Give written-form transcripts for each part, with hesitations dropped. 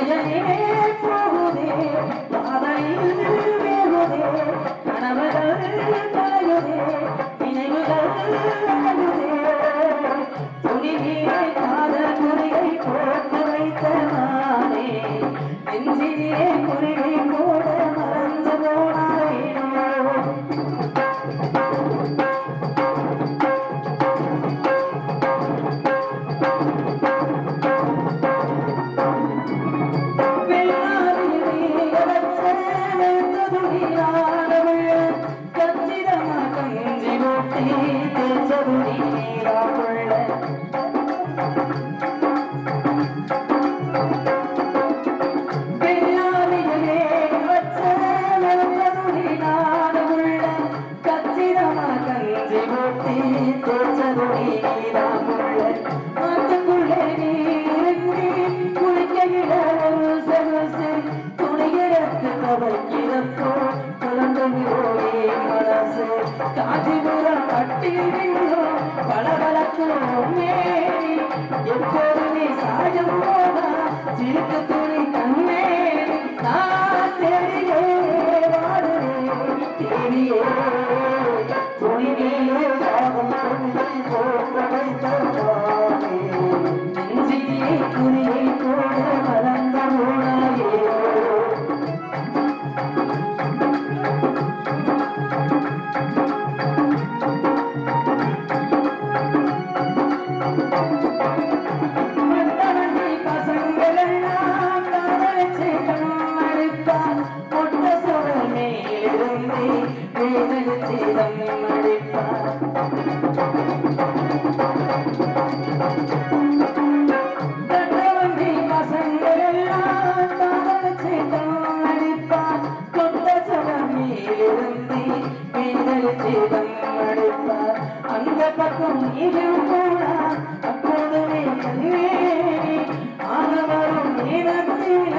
இதயமே போகுதே பாதையில் வேகுதே கனவுகள் கலையுதே நினைவுகள் அழகுதே துணிவே காதல் குறியை போட்டு வைத்த நானே நெஞ்சிலே குறியை போட மறந்து போனாயேனோ எப்போதுமே சாயம் போனா சிரிக்க துணி கண்ணே நான் தேடியே வாடுறேன் தேடியே துணிவிலே சாதம் நெஞ்சிலே குறியை போட மறந்த போனாயே அந்த பக்கம் நீயும் கூட அப்போதுமே ஆனவரும் நேரத்தில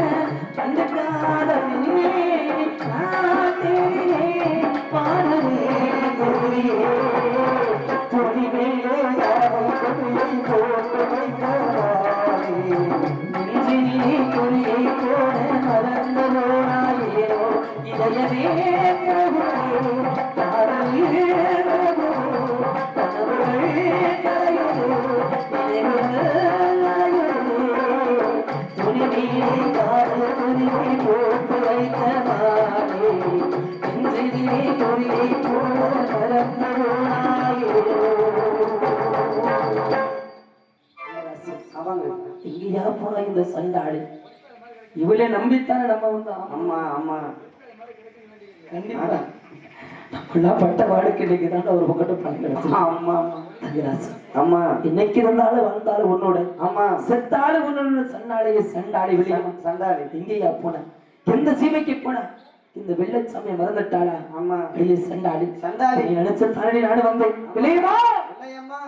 கண்டுக்காத பாடலே துணிவேலே நெஞ்சினே குறியை போட மறந்த போனாயேனோ இதயமே இந்த சண்டாடு இவளே நம்பித்தானே நம்ம வந்து அம்மா அம்மா கண்டிப்பா நம்மளாம் பட்ட வாடுக்கு இன்னைக்குதான் ஒரு பக்கத்து பணம் கிடைச்சு அம்மா தங்கராசு அம்மா இன்னைக்கு இருந்தாலும் வந்தாலும் உன்னோட அம்மா செத்தாலும் உன்னோட சண்டாளையே சண்டாளி வெளியே சண்டாளி எங்கேயா போன எந்த சீமைக்கு போன இந்த வெள்ளச்சாமியை மறந்துட்டாளா அம்மா வெளியே சண்டாளி சண்டாளி நினைச்ச தானே நாடு வந்தேன் இல்லையம்மா இல்லையம்மா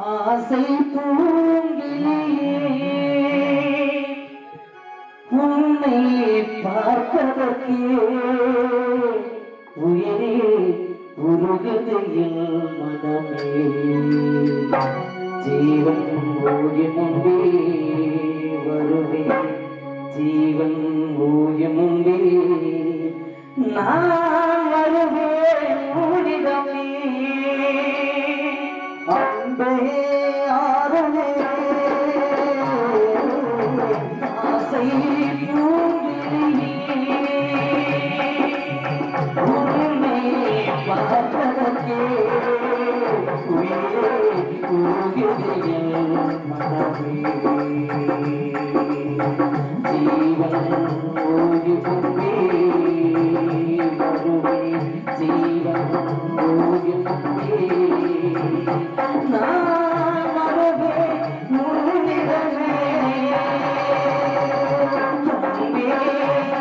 ஆசை பூங்கிலே உன்னை பார்ப்பதற்கே உயிரே உருகுதையில் மனமே ஜீவன் ஓயும் முன்பே வருவேன் ஜீவன் ஓயும் முன்பே நான் வருவேன் உன்னிடமே அன்பே ஆறுவே ஆசை உன்னை பார்த்ததற்கே உயிரே உருகுதையில் மனமே ஜீவன் ஓயும் முன்பே ஜீவன் ஓயும் முன்பே நான் வருவேன் உன்னிடமே அன்பே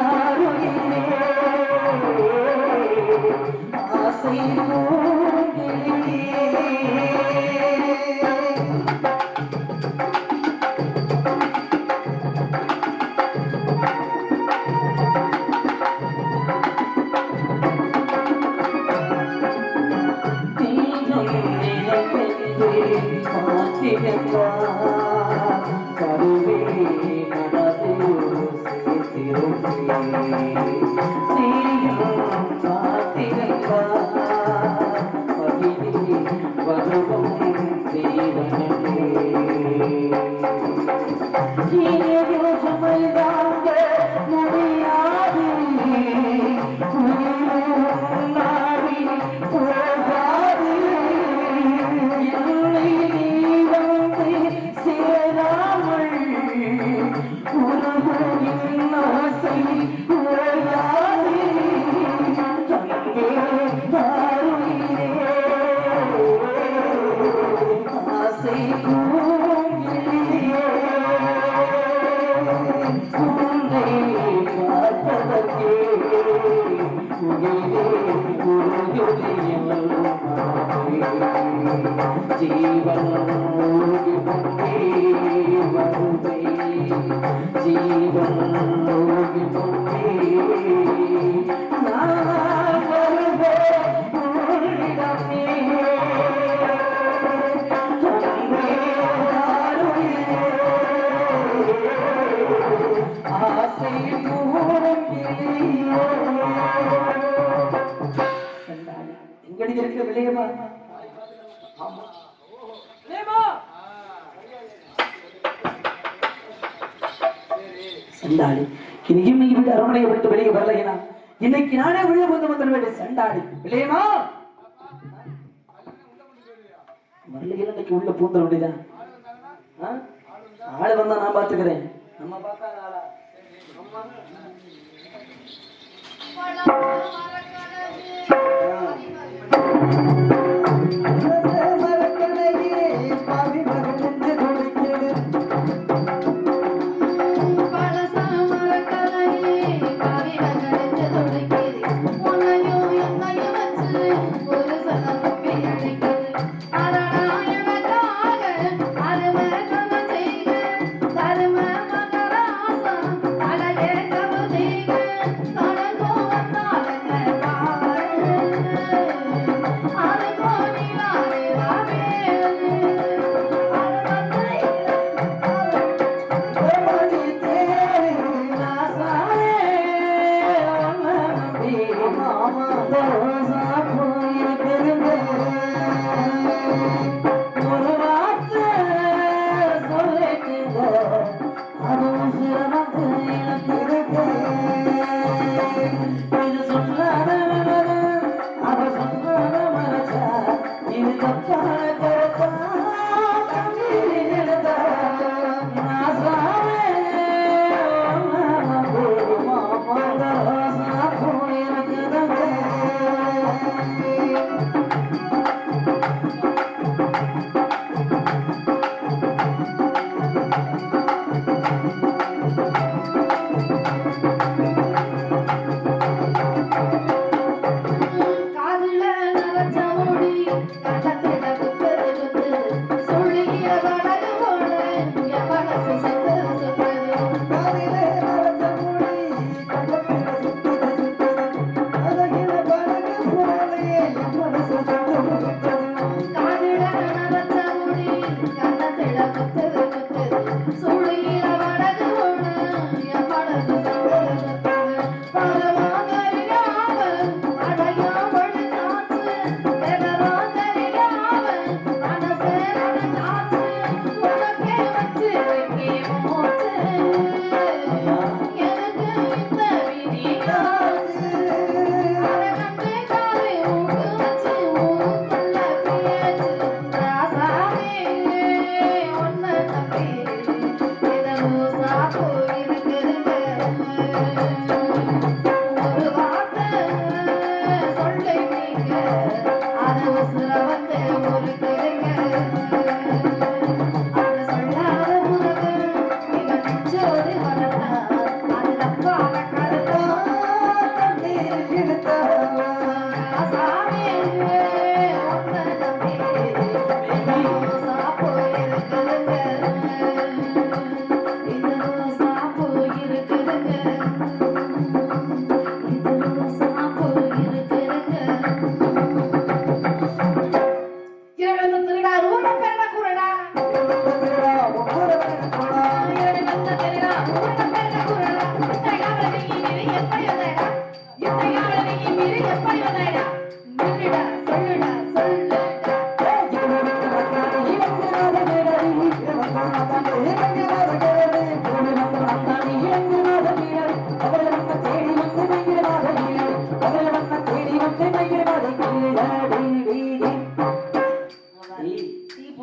அருகிலே ஆசை பூங்கிலே எங்கடி இருக்க விளையமா சண்டாளி இனியும் நீ விட்டு அரண்மனையை விட்டு வெளியே வரலையா? இன்னைக்கு நானே வெளியே வந்து வந்துட வேண்டிய சண்டாளி விளையமா வரலையா? இன்னைக்கு உள்ள பூந்த வேண்டியதான். ஆளு வந்தா நான் பாத்துக்கிறேன். நம்ம பார்க்காத ஆளா?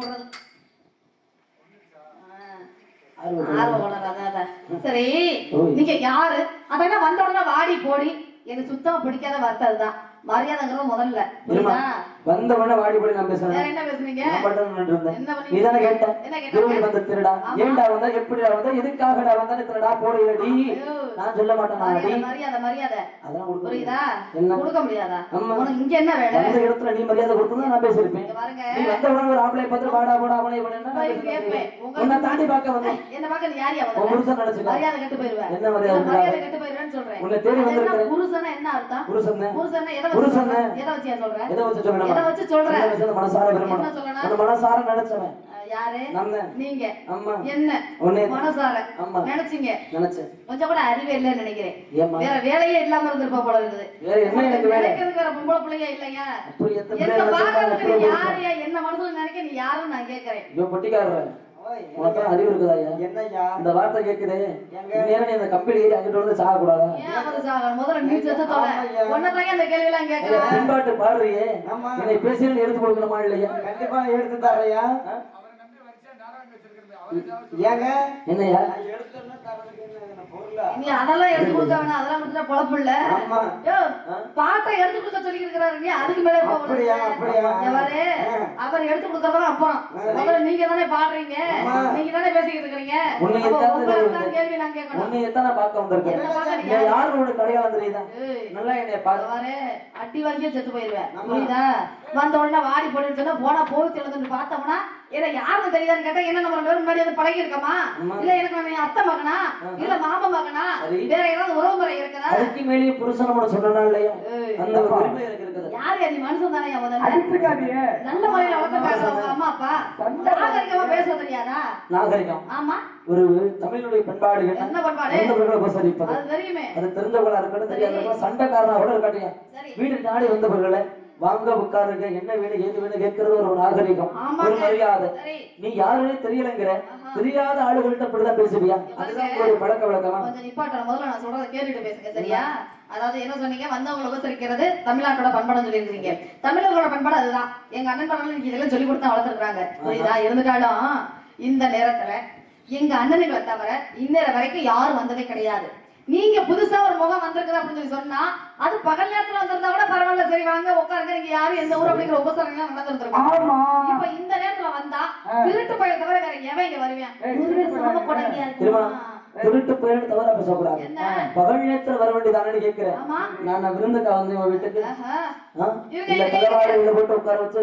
போடுறது ஆர்வம். அதான் சரி, நீங்க யாரு? அதான் வந்த உடனே வாடி போடி எனக்கு சுத்தமா பிடிக்காத வார்த்தை அதுதான். மரியாதைங்கிறது முதல்ல வந்த உடனே வாடி போடி நான் பேசுறேன். என்ன பேசுனீங்க? நீதானே கேட்ட வந்து திருடா ஏண்டா வந்தா எப்படிடா வந்தா எதுக்காகடா வந்தா திருடா போடுடி நான் சொல்ல மாட்டேன். மரியாதை மரியாதை அதான் புரியுதா? என்ன கொடுக்க முடியாதா? உனக்கு இங்க என்ன வேலை? அந்த இடத்துல நீ மரியாதை கொடுத்தா நான் பேசிருப்பேன். நீ வந்த உடனே ஒரு ஆம்பளை பார்த்து வாடா போடா அவனை உன்னை தாண்டி பார்க்க வந்தேன். என்ன பார்க்க நீ யாரியா வந்த? புருஷன் நினைச்சுக்க மரியாதை கெட்டு போயிருவேன். என்ன மரியாதை கெட்டு போயிருவேன்னு சொல்றேன். உன்னை தேடி வந்திருக்கிறேன். புருஷனா என்ன அர்த்தம்? புருஷன் புருஷன் எதை வச்சு சொல்றேன்? எதை வச்சு சொல்றேன்? எதை வச்சு சொல்றேன்? மனசார விரும்பணும். அந்த மனசார நினைச்சவன் யாரு? நீங்க. அம்மா என்ன உன்னை மனசார நினைச்சீங்க? நினைச்சேன். கொஞ்சம் கூட அறிவே இல்லைன்னு நினைக்கிறேன். வேற வேலையே இல்லாம இருந்திருப்பா போல இருக்குது. வேற என்ன எனக்கு வேலை? இருக்கிற பொம்பளை பிள்ளையா இல்லையா? என்ன பாக்குறதுக்கு நீ யாரையா? என்ன மனசுல நினைக்க நீ யாருன்னு நான் கேக்குறேன். ஐயோ பட்டிக்காரர் உனக்கு அறிவு இருக்குதா? என்னய்யா இந்த வார்த்தை கேக்குது? நேரா நீ அந்த கம்பெனி ஏறி அங்கிட்டு வந்து சாக கூடாதா? ஏன் வந்து சாக? முதல்ல நீ செத்து தொலை. ஒன்னதான் இந்த கேள்வி எல்லாம் கேக்குறேன். பின்பாட்டு பாடுறியே என்னை பேசியன்னு எடுத்து கொடுக்கணுமா இல்லையா? கண்டிப்பா எடுத்து தரையா. ஏங்க என்னையா நீ அதெல்லாம் எடுத்து கொடுக்க வேணாம். அதெல்லாம் கொடுத்தா பொழப்பு இல்ல. பாட்டை எடுத்து கொடுக்க சொல்லி இருக்கிறாரு. நீ அதுக்கு மேல அவர் எடுத்து கொடுக்கறதா அப்புறம் முதல்ல நீங்க தானே பாடுறீங்க, நீங்க தானே பேசிக்கிட்டு இருக்கிறீங்க. கேள்வி நான் கேட்கணும். யாரோட கடையாளம் தெரியுதா? நல்லா என்னைய பாரு. அடி வாங்கியே செத்து போயிருவேன். புரியுதா? வந்த உடனே வாடி போடுன்னு சொன்னா போனா போய் தெளிந்து பார்த்தோம்னா ஏன்னா யாருன்னு தெரியாதுன்னு கேட்டா என்ன நம்ம பேரும் முன்னாடி வந்து பழகி இருக்கமா? இல்ல எனக்கு அத்தை மகனா இல்ல மாமா மகனா வேற ஏதாவது உறவு முறை இருக்குதா? அதுக்கு மேலேயே புருஷனோட சொன்னா இல்லையா? அந்த ஒரு உரிமை எனக்கு இருக்குது. யாரு நீ மனுஷன் தானே? நல்ல முறையில வளர்த்து பேசுறவங்க அம்மா அப்பா நாகரிகமா பேச தெரியாதா? நாகரிகம் ஆமா. ஒரு தமிழுடைய பண்பாடு என்ன பண்பாடு? அது தெரியுமே. அது தெரிஞ்சவங்களா இருக்கட்டும் தெரியாதவங்க சண்டைக்காரனா கூட இருக்கட்டும் வீடு நாடி வந்தவர்களை வாங்க உட்காருங்க என்ன வேணும் ஏது வேணும் கேட்கறது ஒரு நாகரிகம், ஒரு மரியாதை. நீ யாருன்னே தெரியலங்கிற தெரியாத ஆளுகள்கிட்ட அப்படிதான் பேசுவியா? அதுதான் ஒரு பழக்க வழக்கமா? கொஞ்சம் நிப்பாட்ட முதல்ல நான் சொல்றதை கேட்டுட்டு பேசுங்க சரியா? அதாவது என்ன சொன்னீங்க? வந்தவங்களை உபசரிக்கிறது தமிழ்நாட்டோட பண்பாடுன்னு சொல்லியிருக்கீங்க. தமிழர்களோட பண்பாடு அதுதான். எங்க அண்ணன் படம் இதெல்லாம் சொல்லி கொடுத்தா வளர்த்துருக்காங்க புரியுதா? இருந்துட்டாலும் இந்த நேரத்துல எங்க அண்ணனுங்களை தவிர இந்நேரம் வரைக்கும் யாரும் வந்ததே கிடையாது. நீங்க புதுசா ஒரு முகம் வந்திருக்குது அப்படின்னு சொல்லி சொன்னா அது பகல் நேரத்துல வந்திருந்தா கூட பரவாயில்ல, சரி வாங்க உட்காருங்க, நீங்க யாரும் எந்த ஊர் அப்படிங்கிற உபசரணம் நடந்திருக்கும். இப்ப இந்த நேரத்துல வந்தா திருட்டு பைய தவிர வேற எவன் இங்க வருவேன்? திருட்டு போயிட்டு தவறா பேசக்கூடாது. பகல் நேரத்துல வர வேண்டியதானு கேட்கிறேன். நான் விருந்துக்கா வந்து உங்க வீட்டுக்கு போட்டு உட்கார வச்சு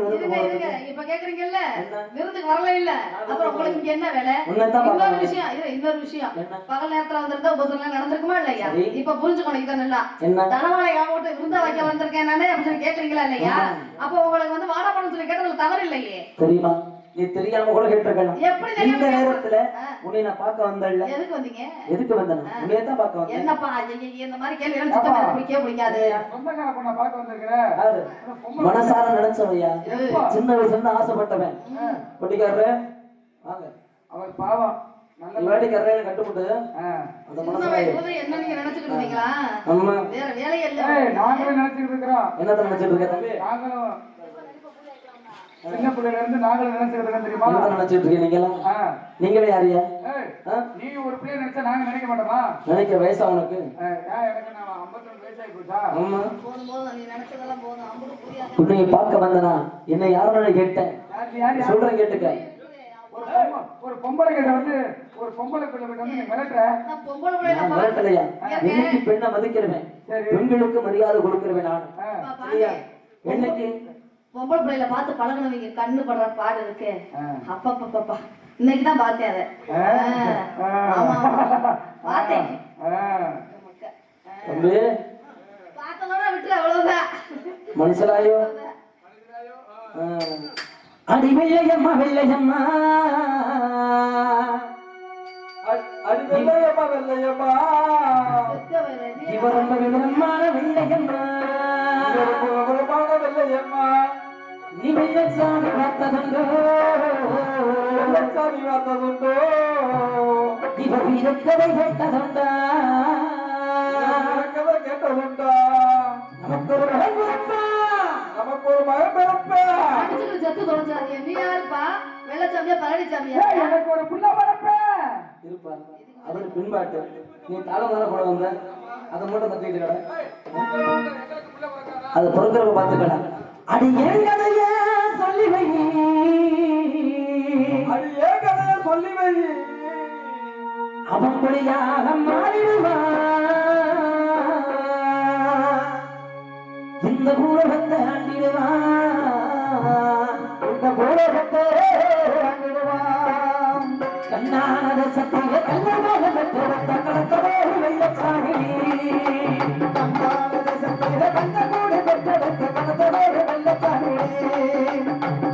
இப்ப கேக்குறீங்கல்ல விருந்துக்கு வரல இல்ல அப்புறம் உங்களுக்கு இங்க என்ன வேலை? இன்னொரு விஷயம் பகல் நேரத்துல வந்திருந்தா உபசரணம் நடந்திருக்குமா இல்லையா? இப்ப புரிஞ்சுக்கணும் இதை நல்லா. தனவாளை போட்டு விருந்தா வைக்க வந்திருக்கேன் நானே அப்படின்னு சொல்லி கேக்குறீங்களா இல்லையா? அப்ப உங்களுக்கு வந்து வாடா பணம் சொல்லி கேட்டதுல தவறு இல்லையே. தெரியுமா? நீ தெரியாம கூட கேட்டிருக்கலாம். இந்த நேரத்துல உன்னை நான் பார்க்க வந்தேன்ல. எதுக்கு வந்தீங்க? எதுக்கு வந்தேன்? உன்னைய தான் பார்க்க வந்தேன். என்னப்பா இந்த மாதிரி கேள்வி எல்லாம் சுத்தமா பிடிக்கவே பிடிக்காது. சொந்தக்கார பொண்ண பார்க்க வந்திருக்கேன். மனசார நினைச்சவையா? சின்ன வயசுல இருந்து ஆசைப்பட்டவன் பொட்டிக்காரரு வாங்க. அவர் பாவம் நல்ல வேடி கரையில கட்டுப்பட்டு அந்த மனசார என்ன நீங்க நினைச்சிட்டு இருந்தீங்களா? அம்மா வேற வேலையே இல்ல. நாங்களும் நினைச்சிட்டு இருக்கோம். என்ன நினைச்சிட்டு இருக்க தம்பி? நாங்களும் சின்ன பிள்ளைல இருந்து நாங்களும் நினைச்சிட்டு இருக்கோம் தெரியுமா? என்ன நினைச்சிட்டு இருக்கீங்க நீங்களா? நீங்களே யாரியா? நீ ஒரு பிள்ளை நினைச்சா நாங்க நினைக்க மாட்டோமா? நினைக்க வயசா உனக்கு? எனக்கு நான் 52 வயசாகி போச்சா? ஆமா போதும் நீ நினைச்சதெல்லாம் போதும். அம்புடு புரியாது. உன்னை பார்க்க வந்தனா என்ன யாருன்னு கேட்டேன். சொல்றேன் கேட்டுக்க. ஒரு பொம்பளை கிட்ட வந்து ஒரு பொம்பளை பிள்ளை கிட்ட வந்து மிரட்டுற. நான் பொம்பளை பிள்ளை மிரட்டலையா? இன்னைக்கு பெண்ணை மதிக்கிறவன், பெண்களுக்கு மரியாதை கொடுக்கிறவன் நான். சரியா? இன்னைக்கு பொம்பளை பிள்ளைல பார்த்து பழகினவங்க கண்ணு படுற பாடு இருக்கு. அப்பப்பப்பா இன்னைக்குதான் பார்த்தேன் அதை. பார்த்தேன் பார்த்ததோட விட்டு அவ்வளவுதான். மனசிலாயோ அடி வெள்ளையம்மா வெள்ளையம்மா அடி வெள்ளையம்மா வெள்ளையம்மா இவர் ரொம்ப விவரமான வெள்ளையம்மா வெள்ளையம்மா நீ வெள்ளச்சாமி பார்த்ததுண்டோ வெள்ளச்சாமி பார்த்ததுண்டோ இவர் வீரக்கதை கேட்டதுண்டா கேட்டதுண்டா நமக்கு ஒரு நமக்கு ஒரு மகன் பிறப்பா செத்து தொலைஞ்சாரு. நீ யாருப்பா? வெள்ளச்சாமியா பழனிசாமியா ஏய், எனக்கு ஒரு புள்ள பரப்ப இருப்பா அவரு பின்பாட்டு நீ தாளம் தானே போட வந்த அதை மட்டும் தட்டிட்டு கடை அது பொறுக்கிறவங்க பார்த்துக்கடா அடி ஏன் கதைய சொல்லி வை அது ஏன் கதைய சொல்லி வை அவன் பொடியாக மாறிடுவான் இந்த பூரகத்தை ஆண்டிடுவான் இந்த பூரகத்தை ஆண்டிடுவான் கண்ணானத சத்திய கண்ணமாக பெற்றெடுத்த கணக்கவே வெள்ளச்சாமி கண்ணானத சத்திய கண்ணகூட பெற்றெடுத்த கணக்கவே வெள்ளச்சாமி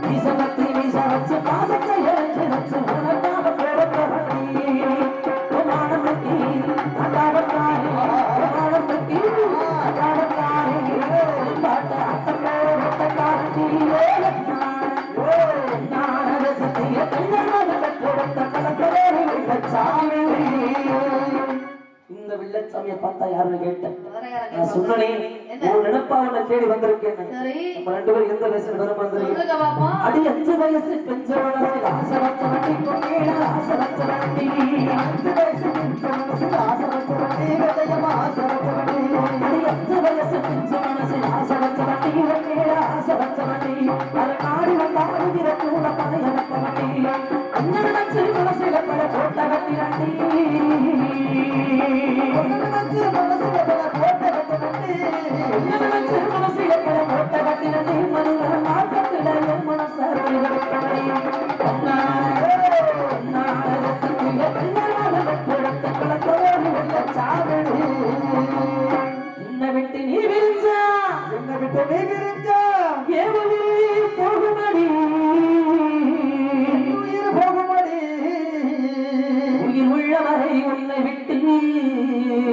வீசமத்தி வீச வச்சு பாசத்தை இறங்கி வச்சு உனக்காக பிறந்த வண்டி உமானம் கட்டி அண்டாவத்தாரி உமானம் கட்டி அண்டாவத்தாரி பாட்ட அத்தமே வெட்டக்காரத்தி நானத சத்திய கண்ணமாக பெற்றெடுத்த கணக்கவே வெள்ளச்சாமி இந்த வெள்ளச்சாமியை பார்த்தா யாருன்னு கேட்டேன் நான் சொன்னேன் ஒரு நினைப்பா உன்னை தேடி வந்திருக்கேன் நம்ம ரெண்டு பேரும் எந்த வயசுல வரும் வந்திருக்கேன் அடி 5 வயசு பெஞ்ச வளர்ச்சி ஆசை வச்ச வண்டி பொன்னேடா ஆசை வச்ச வண்டி 5 வயசு பெஞ்ச வளர்ச்சி ஆசை வச்ச வண்டி கதையமா ஆசை வச்ச வண்டி அடி 5 வயசு பெஞ்ச வளர்ச்சி ஆசை வச்ச வண்டி பொன்னேடா ஆசை வச்ச வண்டி அது நாடி வந்தாரு கூட பழைய வச்ச வண்டி அண்ணன் வச்சு மனசுல பல போட்ட வண்டி வண்டி மனசுல பல போட்ட வண்டி மனசுல பல போட்ட வண்டி வண்டி மனித மாற்றத்துல என் மனசை என்ன விட்டு நீ விரிஞ்சா என்ன விட்டு நீ விரிஞ்சா ஏவலி போகுமடி உயிர் போகுமடி உயிர் உள்ளவரை உன்னை விட்டு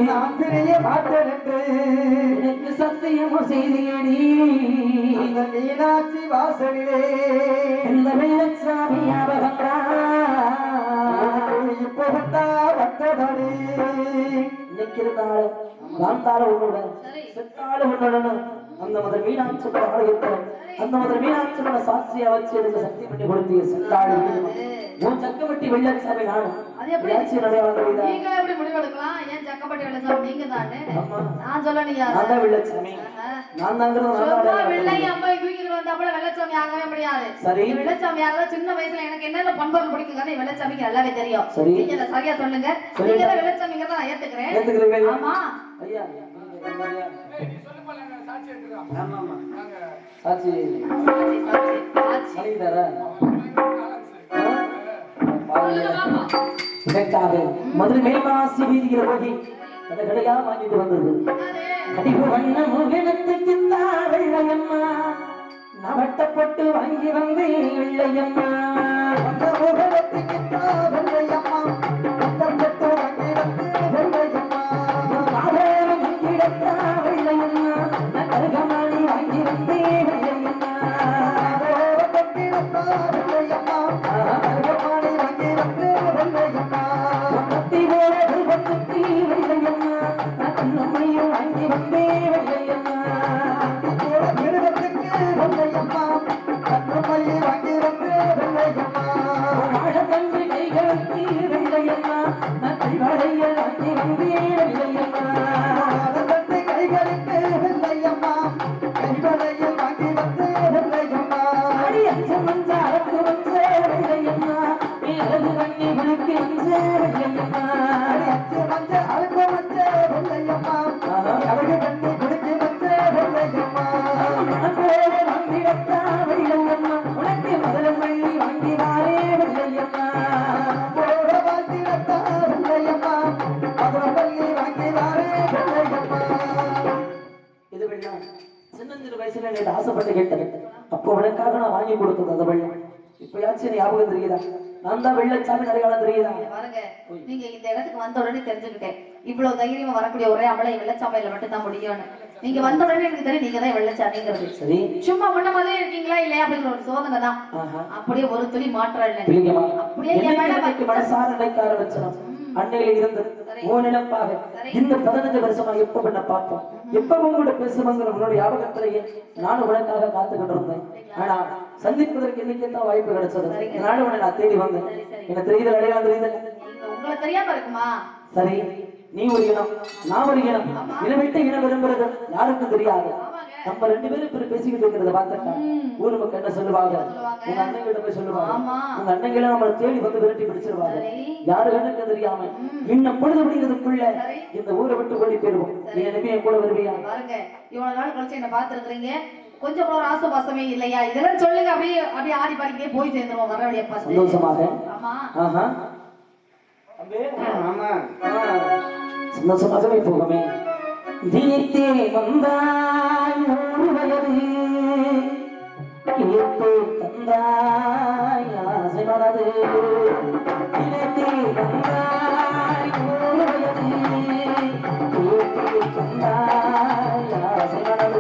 நான் பிரிய மாட்டேன் எனக்கு சத்தியமும் செய்தியடி அந்த மீனாட்சி வாசலிலே இந்த வெள்ளச்சாமி ஞாபகம்டா இப்போதா வந்ததடி இன்னைக்கு இருந்தாலும் வாழ்ந்தாலும் உன்னோட செத்தாலும் உன்னோட அந்த முதல் மீனாட்சி ஆலயத்தை அந்த முதல் மீனாட்சியோட சாட்சியா வச்சு எனக்கு சக்தி பண்ணி கொடுத்தீங்க செத்தாடு உன் சக்கவட்டி வெள்ளச்சாமி நானும் நீங்களே எப்படி முடிவெடுக்கலாம் ஏன் சக்கப்பட்டி வெள்ளச்சாமி நீங்க தானே நான் சொல்லலையா நான் தான் வெள்ளச்சாமி நான் தான் வெள்ளை அம்மா தூக்கிட்டு வந்தாப்புல வெள்ளச்சாமி ஆகவே முடியாது சரி வெள்ளச்சாமி ஆகல சின்ன வயசுல எனக்கு என்னென்ன பண்புகள் பிடிக்குங்கிறது வெள்ளச்சாமிக்கு நல்லாவே தெரியும் சரி நீங்க இதை சரியா சொல்லுங்க நீங்க தான் வெள்ளச்சாமிங்கிறத நான் ஏத்துக்கிறேன் ஏத்துக்கிறீங்க ஆமா ஐயா சாட்சி எடுத்துக்கலாம் ஆமா ஆமா நாங்க சாட்சி சாட்சி பண்ணிட்டாரா சொல்லுங்க பாப்பா இதற்காக மதுரை மேல்மாசி வீதியில போய் கடை கடையா வாங்கிட்டு வந்தது கடிவு வண்ண முகத்துக்கு வெள்ளையம்மா நவட்டப்பட்டு வாங்கி வந்தேன் வெள்ளையம்மா அந்த முகத்துக்கு வெள்ளையம்மா நவட்டப்பட்டு வாங்கி வந்தேன் வெள்ளையம்மா காவேரி மங்கிடத்தா வெள்ளையம்மா கருகமாணி வாங்கி வந்தேன் வெள்ளையம்மா வெள்ளையம்மா கருகமாணி வாங்கி வந்தேன் வெள்ளையம்மா கத்தி போல தெய்வத்துக்கு வெள்ளையம்மா கண்ணம்மையும் வாங்கி வந்தேன் வெள்ளையம்மா தெய்வத்துக்கு வெள்ளையம்மா கண்ணம்மையை வாங்கி வந்தேன் வெள்ளையம்மா வாழத்தன்று கைகளுக்கு வெள்ளையம்மா கல்வடையை வாங்கி வந்தேன் வெள்ளையம்மா வாழத்தன்று கைகளுக்கு வெள்ளையம்மா கல்வடையை வாங்கி வந்தேன் வெள்ளையம்மா அடி அஞ்சு மஞ்ச அரக்கு வந்த வெள்ளையம்மா அழகு கண்ணி குளிக்கு வந்த வெள்ளையம்மா அஞ்சு மஞ்ச அரக்கு வந்த வெள்ளையம்மா அழகு கண்ணி குளிக்கு வந்த வெள்ளையம்மா மனப்போட வந்திடத்தா வெள்ளையம்மா உனக்கு முதலும் வள்ளி வாங்கி வாரே வெள்ளையம்மா போட வாழ்த்திடத்தா வெள்ளையம்மா முதலும் வள்ளி வாங்கி வாரே வெள்ளையம்மா இது வெள்ளம் சின்னஞ்சிறு வயசுல எனக்கு ஆசைப்பட்டு கேட்டேன் அப்போ உனக்காக நான் வாங்கி கொடுத்தது அந்த வெள்ளம் இப்பயாச்சும் ஞாபகம் தெரியுதா நான் தான் வெள்ளச்சாமி அடையாளம் தெரியுதா பாருங்க நீங்க இந்த இடத்துக்கு வந்த உடனே தெரிஞ்சுக்கிட்டேன் இவ்வளவு தைரியமா வரக்கூடிய ஒரே அமலை வெள்ளச்சாமியில மட்டும் தான் முடியும்னு நீங்க வந்த உடனே எனக்கு தெரியும் நீங்க தான் வெள்ளச்சாமிங்கிறது சரி சும்மா முன்ன மாதிரி இருக்கீங்களா இல்லையா அப்படிங்கிற ஒரு சோதனை தான் அப்படியே ஒரு துளி மாற்றம் இல்லை இல்லைங்கம்மா அப்படியே என் மேல மனசார நினைக்க ஆரம்பிச்சோம் அன்னையில இருந்து ஓ நினைப்பாக இந்த 15 வருஷமா எப்ப பண்ண பார்த்தோம் எப்ப உங்களோட பேசுவாங்க உன்னோட ஞாபகத்திலேயே நானும் உனக்காக காத்துக்கிட்டு இருந்தேன் ஆனா சந்திப்பதற்கு இன்னைக்கு தான் வாய்ப்பு கிடைச்சது. சரிங்க. இதனால உன்னை நான் தேடி வந்தேன். சரி, சரி. என்ன தெரியுதல் அடையாளம் தெரியுதல். நீங்க உங்களை தெரியாம இருக்குமா? சரி, நீ ஒரு இனம், நான் ஒரு இனம். இனம் விட்டு இனம் விரும்புறது யாருக்கும் தெரியாது. ஆமாங்க. நம்ம ரெண்டு பேரும் இப்ப பேசிக்கிட்டு இருக்கிறத பார்த்துட்டா ஊர் மக்கள் என்ன சொல்லுவாங்க? உங்க அண்ணன் கிட்ட போய் சொல்லுவாங்க. ஆமா. உங்க அண்ணங்களை நம்மளை தேடி வந்து விரட்டி பிடிச்சிருவாங்க. சரி. யாரு கண்ணுக்கு தெரியாம இன்னும் பொழுது அப்படிங்கிறதுக்குள்ள சரி. இந்த ஊரை விட்டு ஓடி போயிருவோம். நீ நம்பி என் கூட வருவியா? பாருங்க, இவ்வளவு நாள் கழிச்சு என்ன பார்த்திருக்கிறீங்க, கொஞ்சம் கூட ஒரு ஆசுபாசமே இல்லையா? இதெல்லாம் சொல்லுங்க, அப்படியே அப்படியே ஆடி பாடிக்கிட்டே போய் சேர்ந்துருவோம் வர வழியா பார்த்து. சந்தோஷமாக. ஆமா. ஆஹா. அம்பே. ஆமா. சந்தோஷமாகவே போகமே. தினித்தே வந்தாய் 100 வயது, கேட்டே தந்தாய் ஆசை மனது. தினித்தே வந்தாய் 100 வயது, கேட்டே தந்தாய் ஆசை மனது.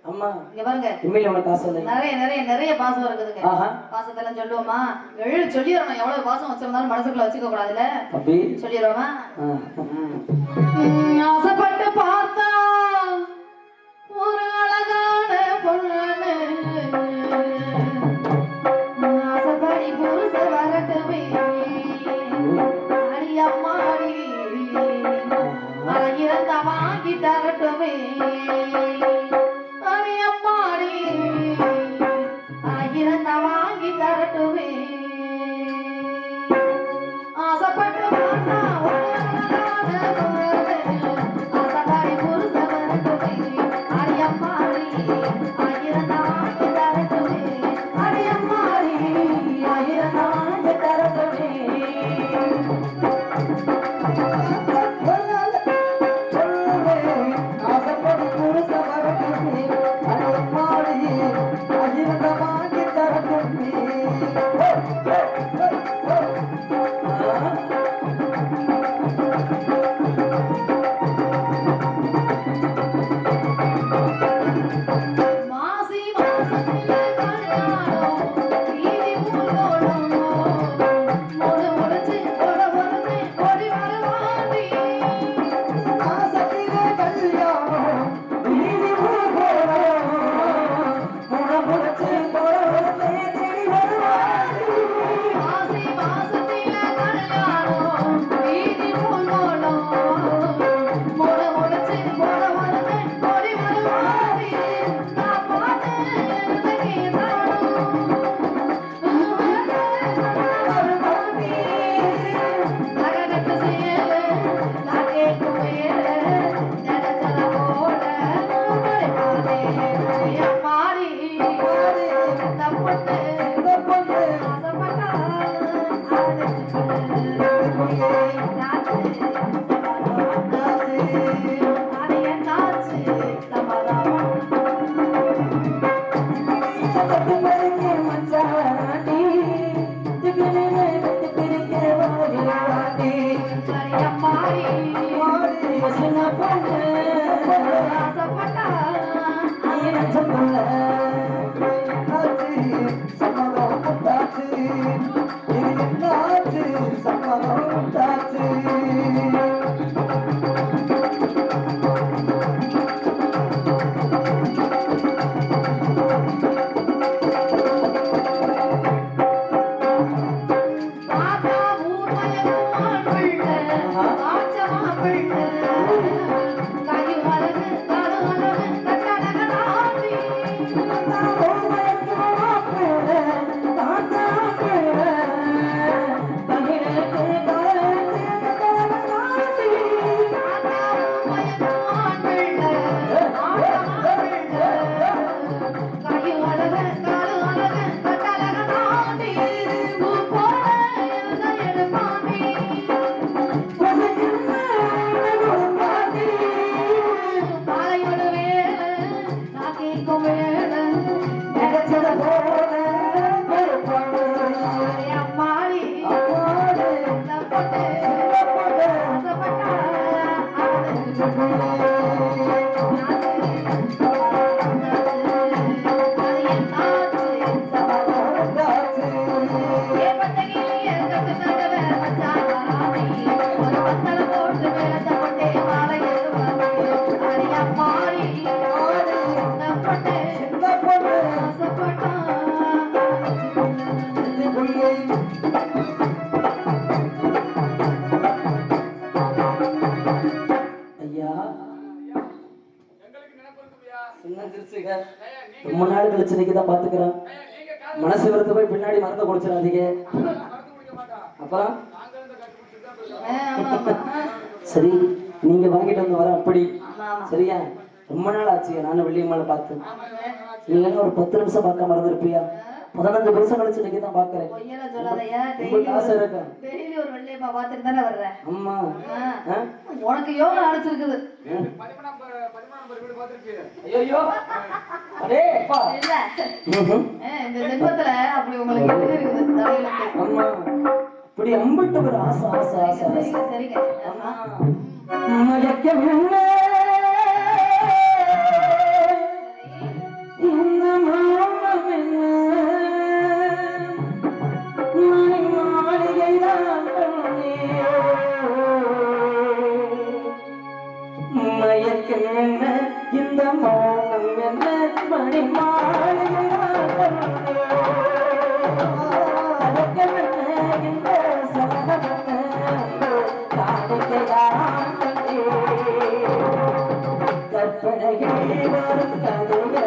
அம்மா இங்க பாருங்க உண்மையில உனக்கு ஆசை இல்லை. நிறைய நிறைய நிறைய பாசம் இருக்குதுங்க. ஆஹா பாசத்தெல்லாம் சொல்லுவோமா? சொல்லிடுறோம். எவ்வளவு பாசம் வச்சிருந்தாலும் மனசுக்குள்ள வச்சுக்க கூடாதுல. தம்பி சொல்லிடுவோமா? ஆசைப்பட்டு பார்த்தா ஒரு அழகான பொண்ணு, ஆசைப்படி புருஷ வரட்டுமே அடி அம்மாடி, ஆயிரந்த வாங்கி தரட்டுமே அடி அம்மாடி, ஆயிரந்த வாங்கி தரட்டுமே. ஆசைப்பட்டு பார்த்தா ஒரு அழகான பொண்ணு, ஆசைப்படி புருஷ வரட்டுமே அடி அம்மாடி, ஆயிரந்த வாங்கி தரட்டுமே அடி அம்மாடி, ஆயிரந்த வாங்கி தரட்டுமே. மாசி மாசத்தில கல்யாணம் வீதி ஊர்வலம், முடு முடிச்சு கொட பொறுத்து கொடி வருவாண்டி. மாசத்திலே கல்யாணம் வீதி ஊர்வலம், முடமுடிச்சு கொடவரத்தை தேடி வருவாண்டி. மாசி மாசத்தில கல்யாணம் வீதி ஊர்வலம், முடு முடிச்சு கொட பொறுத்து கொடி வருவாண்டி. நான் பார்த்து எனக்கு நகரத்து சேல நான் கேட்கும் வேலை நினைச்சத போல மாறி இந்த பொண்ணு ஆசைப்பட்டா அது என்னாச்சு சமாதானம் ரொம்ப நாள் கழிச்சு இன்னைக்கு தான் பாத்துக்கிறேன். மனசு வெறுத்து போய் பின்னாடி மறந்து குடிச்சிடாதீங்க. அப்புறம் சரி நீங்க வாங்கிட்டு வந்து வர அப்படி சரியா? ரொம்ப நாள் ஆச்சு நானும் வெள்ளியம்மாளை பார்த்து. நீங்க ஒரு 10 நிமிஷம் பார்க்க மறந்துருப்பியா? 15 வருஷம் கழிச்சு இன்னைக்கு தான் பாக்குறேன். ஆசை இருக்கா? டெய்லி ஒரு வெள்ளையப்பா பார்த்துட்டு தானே வர்றேன். அம்மா உனக்கு யோகா அழைச்சிருக்குது. ஐயோ அடே அப்பா இல்ல இந்த ஜென்மத்துல அப்படி உங்களுக்கு எது இருக்குது தலையிலுக்கு. அம்மா இப்படி அம்பிட்டு ஒரு ஆசை ஆசை ஆசை ஆசை. சரிங்க சரிங்க. அம்மா மயக்கமில்லை மயக்கம் என்ன இந்த மௌனம் என்ன மணி மாளிகைதான் இந்த சரணம் காணிக்கைதான் கற்பனைகள் வரும் கதைகளை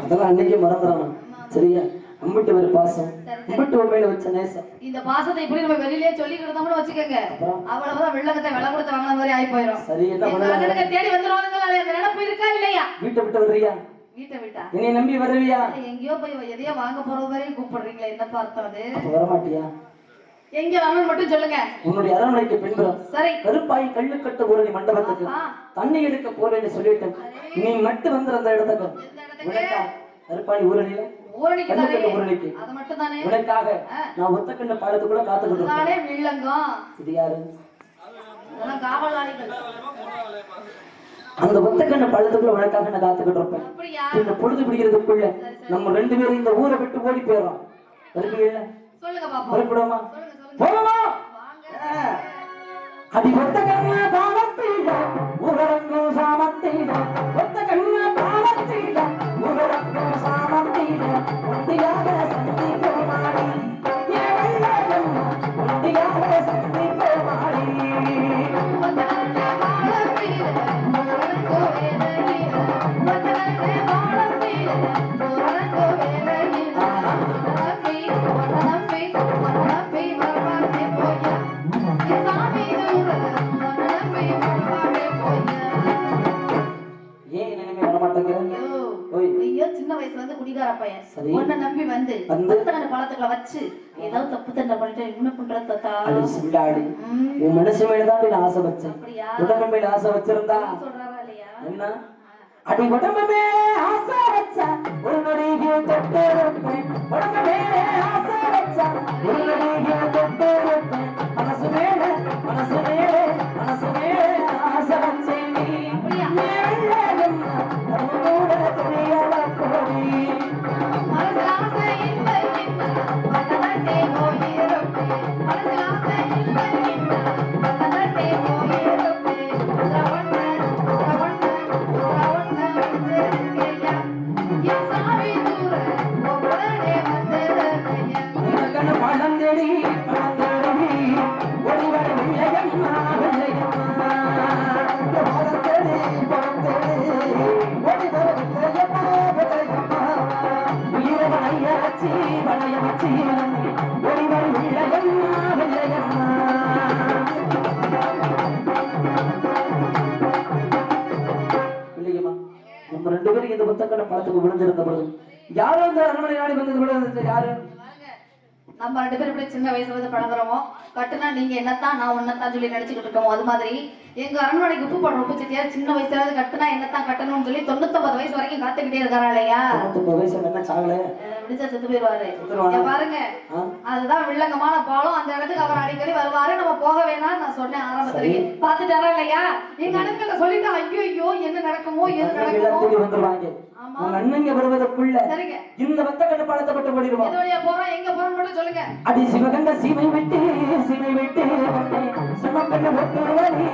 அதெல்லாம் அன்னைக்கே மறந்துடணும் சரியா? அம்பிட்டு ஒரு பாசம், அம்பிட்டு உண்மையில வச்ச நேசம். இந்த பாசத்தை இப்படி நம்ம வெளியிலே சொல்லிக்கிட்டோம்னு வச்சுக்கோங்க, அவ்வளவுதான் வெள்ளக்கத்தை விலை கொடுத்து வாங்கின மாதிரி ஆகி போயிடும். சரி, என்ன பண்ணலாம்? தேடி வந்துருவாங்க. அந்த நினைப்பு இருக்கா இல்லையா? வீட்டை விட்டு வர்றியா? வீட்டை விட்டா என்னை நம்பி வருவியா? எங்கேயோ போய் எதையோ வாங்க போறது வரையும் கூப்பிடுறீங்களா? என்ன பார்த்தோம் அது? வரமாட்டியா? எங்க வரணும் மட்டும் சொல்லுங்க. உன்னுடைய அரண்மனைக்கு பின்புறம் சரி கருப்பாய் கல்லுக்கட்டு ஊரணி மண்டபத்துக்கு தண்ணி எடுக்க போறேன்னு சொல்லிட்டேன். நீ மட்டும் வந்து அந்த இடத்துக்கு உனக்கா கருப்பாய் ஊரணியில கல்லுக்கட்டு ஊரணிக்கு அது மட்டும் தானே உனக்காக நான் ஒத்தக்கண்ட பாலத்துக்குள்ள காத்துக்கிட்டு இருக்கேன். இது யாரு? காவலாளிகள். அந்த ஒத்தக்கண்ட பழத்துக்குள்ள உனக்காக நான் காத்துக்கிட்டு இருப்பேன். இந்த பொழுது பிடிக்கிறதுக்குள்ள நம்ம 2 பேரும் இந்த ஊரை விட்டு ஓடி போயிடும். வருவீங்களா? சொல்லுங்க பாப்பா. வரக்கூடாமா? போகமா? அடி ஒத்த கண்ண பாவத்தில உரங்கு சாமத்தில ஒத்த கண்ண பாவத்தில உரங்கு சாமத்தில ஒண்டியாக சந்தி போமாடி ஒண்டியாக சந்தி போமாடி ஒத்த கண்ண பாவத்தில உரங்கு வேலையில ஒத்த கண்ண பாவத்தில உரங்கு வேலையில சின்ன வயசுல இருந்து குடிகார பையன் உன்னை நம்பி வந்து பழத்துக்களை வச்சு ஏதாவது தப்பு தண்டை பண்ணிட்டு என்ன பண்றது தாத்தா? உன் மனசு மேலதான் ஆசை வச்சேன். உடம்பு மேல ஆசை வச்சிருந்தா என்ன அடி உடம்பு மேலே ஆசை வச்சா ஒரு நொடிக்கு தொட்டு இருப்பேன். உடம்பு மேலே ஆசை வச்சா ஒரு நொடிக்கு தொட்டு இருப்பேன். மனசு மேலே மனசு மேலே மனசு மேலே ஆசை வச்சேன் நீ கூட தெரியல கோடி. மனசுல ஆசை இன்ப இன்ப மனதட்டே போயிருப்பேன். மனசுல ஆசை இன்ப இன்ப மனதட்டே போயிருப்பேன். ரவண்ண ரவண்ண ரவண்ண வச்சிருக்கையா என் சாமி தூர உடனே வந்திருக்கையா. உனக்கண்ணு பழம் தேடி ஓடி வர வெள்ளையம்மா வெள்ளையம்மா. பழம் தேடி ஓடி வர வெள்ளையம்மா வெள்ளையம்மா. உயிரை வளைய வச்சு ஓடி வர வெள்ளையம்மா வெள்ளையம்மா. வெள்ளையம்மா, நம்ம 2 பேரும் இந்த புத்தகத்தை படத்துக்கு விழுந்திருந்த பொழுது யாரோ இந்த அரண்மனை நாடி வந்தது விழுந்தது யாரு? நம்ம 2 பேரும் இப்படி சின்ன வயசுல இருந்து பழகுறோமோ, கட்டுனா நீங்க என்னத்தான் நான் உன்னத்தான் சொல்லி நினைச்சுக்கிட்டு இருக்கோமோ, அது மாதிரி எங்க அரண்மனைக்கு உப்பு போடுற உப்பு செட்டியார் சின்ன வயசுல இருந்து கட்டுனா என்னத்தான் கட்டணும்னு சொல்லி 99 வயசு வரைக்கும் காத்துக்கிட்டே இருக்காரா இல்லையா? 99 வயசு என்ன சாகல? விடிச்சா செத்து போயிருவாரு. செத்துருவாரா? இங்க பாருங்க, அதுதான் வில்லங்கமான பாலம். அந்த இடத்துக்கு அவர் அடிக்கடி வருவாரு. நம்ம போக வேணாம் நான் சொன்னேன் ஆரம்பத்திலேயே. பாத்துட்டாரா இல்லையா? எங்க அண்ணன் சொல்லிட்டு ஐயோ ஐயோ என்ன நடக்குமோ எது நடக்குமோ வந்துருவாங்க. உங்க அண்ணங்க வருவதற்குள்ள சரிங்க இந்த வத்த கட்டு பாலத்தை பட்டு போடிடுவோம். எது வழியா போறோம் எங்க போறோம் மட்டும் சொல்லுங்க. அடி சிவகங்க சீமை விட்டு சிவக்கண்ணு ஒட்டு வரி